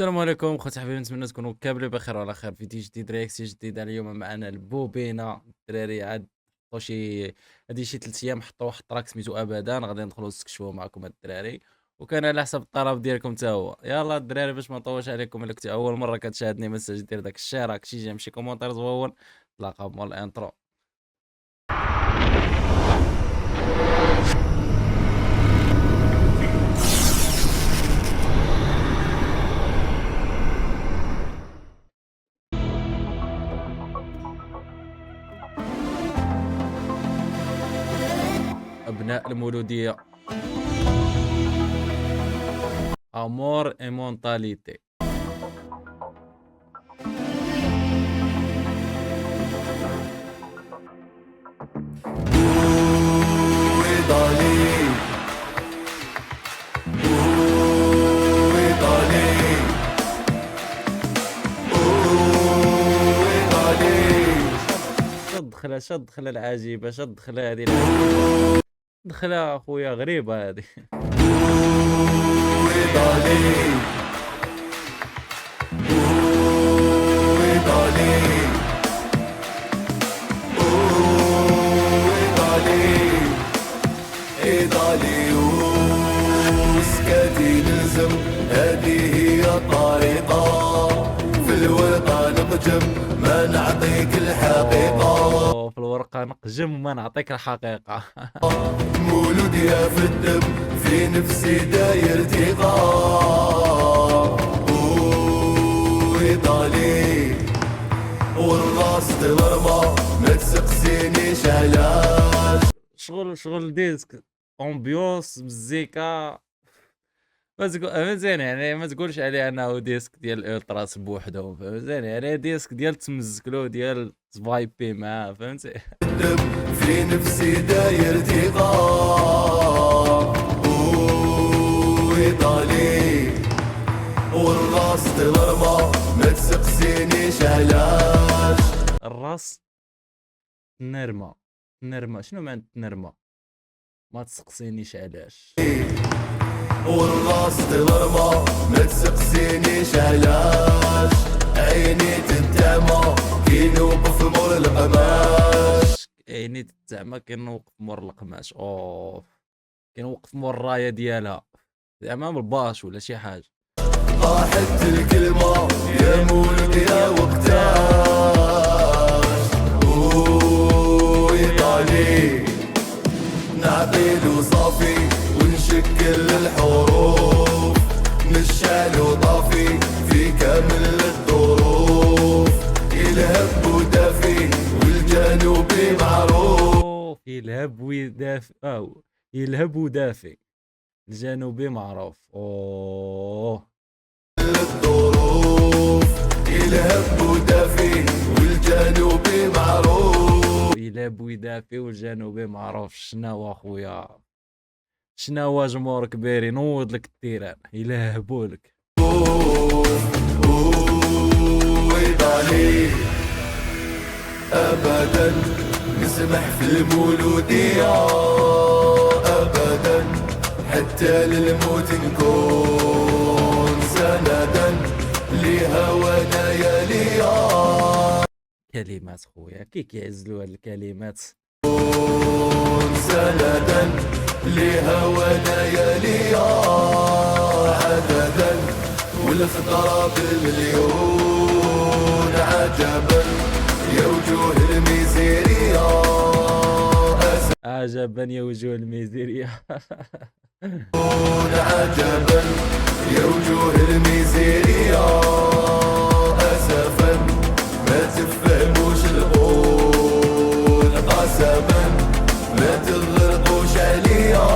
السلام عليكم خوتي حبايبي، نتمنى تكونوا كاملين بخير وعلى خير. فيديو جديد رياكسي جديده. اليوم معنا البوبينه الدراري. عاد حطوا شي هادي شي 3 ايام حطوا واحد التراك سميتو ابدا، غادي ندخلوا نستكشفوه معكم هاد الدراري، وكان على حسب الطلب ديالكم حتى هو. يلا الدراري باش ما نطولش عليكم، الا كنتي اول مره كتشاهدني ما تنساش دير داك الشير، راك شي جيم شي كومونتير زوون. تلاقاو مول الانترو. ابناء المولوديه، امور اي مونتاليتي. إيطالي إيطالي إيطالي شد دخله العجيبه، شد دخله هذه العجيبة. دخله اخويا غريبه هذه. إيطالي إيطالي إيطالي وسكتي نلزم، هذه هي الطريقة في الوطن نقجم ما نعطيك الحقيقة. في الورقه نقجم وما نعطيك الحقيقه. مولودية في الدم في نفسي داير ارتقاء. إيطالي والراس تضربة ما تسقسينيش علاش. شغل ديسك، امبيونس، مزيكا. ما تقول فهمتيني، يعني ما تقولش عليه انه ديسك ديال الالتراس بوحدهم، فهمتيني، يعني ديسك ديال تمزكلو، ديال تفايبي معاه، فهمتي. الدم في نفسي داير ارتقاء. إيطالي والراس تضربة ما تسقسينيش علاش. الراس نرمه، شنو معنى نرمه؟ ما تسقسينيش علاش. والراس تضربة ما تسقسينيش علاش. عيني تدعمة كي نوقف مور القماش. عيني زعما كنوقف مور القماش، اوف كنوقف مور الرايه ديالها زعما بالباش ولا شي حاجه. طاحت الكلمة يا مولد يا وقتاش. إيطالي نعطيلو صافي ونشكل الحروف، نشعل وطافي في كامل الظروف. يلهب ودافي والجنوبي معروف. اوف يلهب ويدافع، يلهب ودافع، الجنوبي معروف. اوه الظروف يلهب ودافي والجنوبي معروف. يلهب ويدافع والجنوبي معروف. شناهو اخويا، شناهو جمهور كبير ينوض لك التيران يلهبوا لك. إيطالي أبدا نسمح في المولودية، أبدا حتى للموت نكون سندا لهوانا يا ليا. كلمات خويا كي كيعزلوا هاد الكلمات. سندا لهوانا يا ليا. عددا والخضرا بالمليون. عجبا يا وجوه الميزيريا. عجبا يا وجوه الميزيريا. عجبا يا وجوه الميزيريا. أسفا ما تفهموش القول. قسما ما تغرقوش عليا.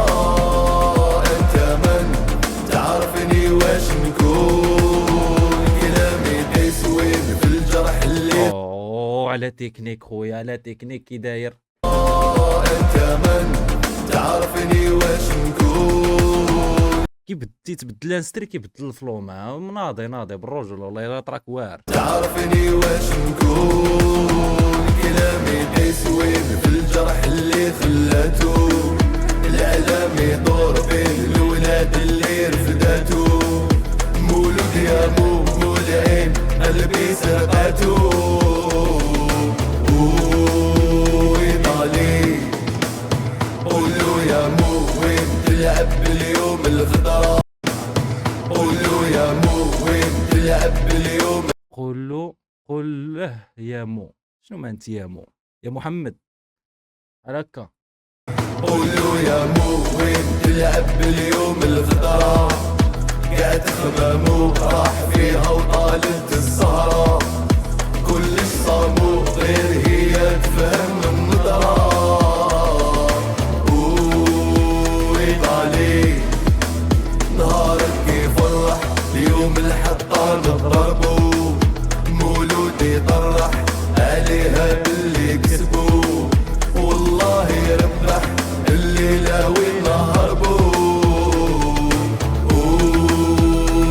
انت من تعرفني واش نكون. كلامي تسويب في الجرح اللي. اوه على تكنيك خويا، على تكنيك كي داير. انت من تعرفني واش نكون. كي بدي تبدل الستري كيبدل الفلو معاه، ناضي بالرجل والله الا تراك واعر. تعرفني واش نكون. كلامي تسويب في الجرح اللي خلاتو. العالم يدور بين الولاد اللي رفداتو. مولود يا مو سرقته. وإيطالي قولوا يا مو وين تلعب باليوم الخضرا. قولوا يا مو وين تلعب باليوم. قول له يا مو. شنو معنات يا مو؟ يا محمد على هكا. قولوا يا مو وين تلعب باليوم الخضرا. قاعد خمامو راح فيها وطالت السهرة. كلش صامو غير هي تفهم النظرة. وإيطالي نهارك يفرح اليوم الحطة نضربو. مولودي طرح عليها باللي كسبو. والله يربح الليلة والنهار بو.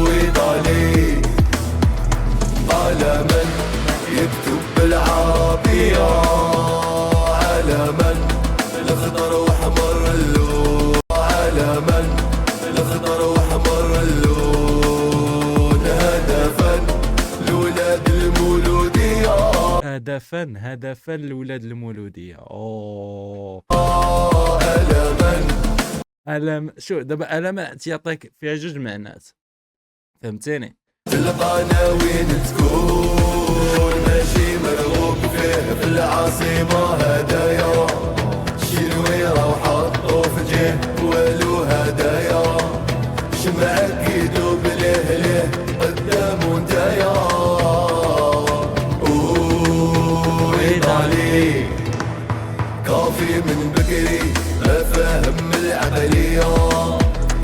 وإيطالي على من يكتب بالعربية. على من الأخضر وأحمر اللون. على من الأخضر وأحمر اللون. هدفا لولاد المولودية. هدفا لولاد المولوديه. اوه ألم. شو دابا ألم تيعطيك فيها جوج معنات، فهمتيني؟ تلقانا وين تكون ماشي مرغوب فيه في العاصمة. هدايا شنويرة وحطو في جيه والو هدايا. شمعك يدوب ليه ليه قدامو نتايا. وإيطالي كافي من بكري ما فاهم العقلية.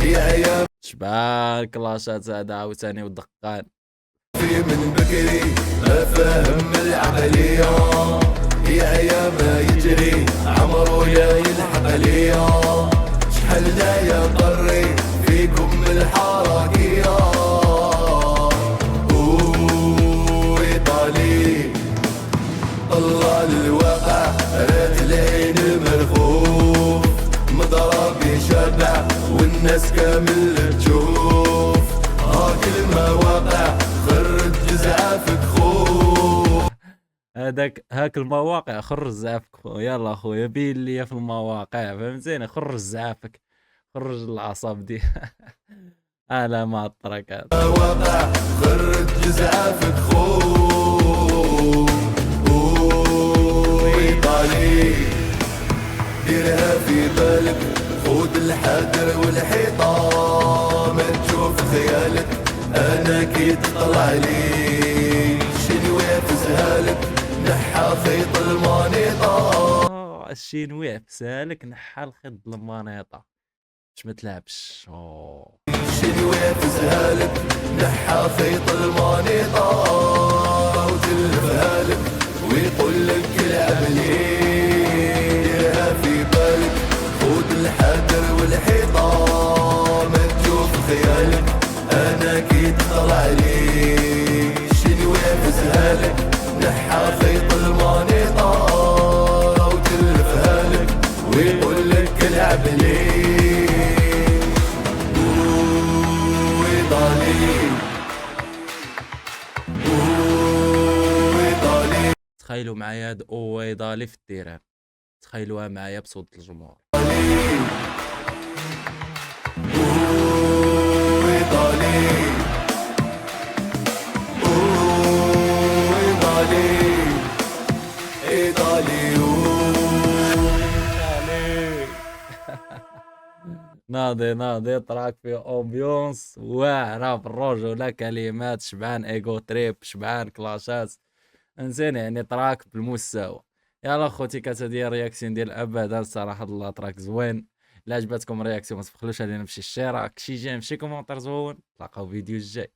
يا عيال شبان كلاشات هذا عاوتاني ودقان. في من بكري ما فاهم العقلية. يا عيا ما يجري عمرو يا يلحق ليا. شحال يا طري فيكم الحركية. وإيطالي طلع الواقع رات العين مرخوف. مضرب يشبع والناس كامل تشوف. هاك المواقع خرج زعافك خوف. هاك المواقع خرج زعفك. يلا اخويا بين لي في المواقع، فهمتيني؟ خرج زعفك، خرج العصب دي. انا مع الطركات. مواقع خرج زعافك خوف. وإيطالي ديرها في بالك خود الحذر والحيطة. ما تشوف خيالك انا كي تطلع لي. شنو يفزها لك نحى خيط المانيطة. الشينوي سالك نحى الخيط المانيطه باش ما تلعبش. شنو يفزها لك نحى خيط المانيطة. وتلفها لك ويقول لك العب لي. ديرها في بالك خود الحذر والحيطة. ما تشوف خيالك انا كي تطلع لي. شنو يفزها لك نحى خيط المانيطة. وتلفها لك ويقول لك العب لي. تخيلوا معايا هاد اويضالي في التيران، تخيلوها معايا بصوت الجمهور. ناضي طراك في امبيونس واعره بالرجوله، كلمات شبعان ايجو تريب، شبعان كلاشات، انسان يعني تراك بالمستوى. يلا خوتي كانت هادي الرياكسيون ديال ابدا، الصراحه الله تراك زوين. الا عجبتكم الرياكسيون ما تبخلوش علينا بشي اشتراك، شي جيم، شي كومونتير زوين. نتلاقاو فيديو الجاي.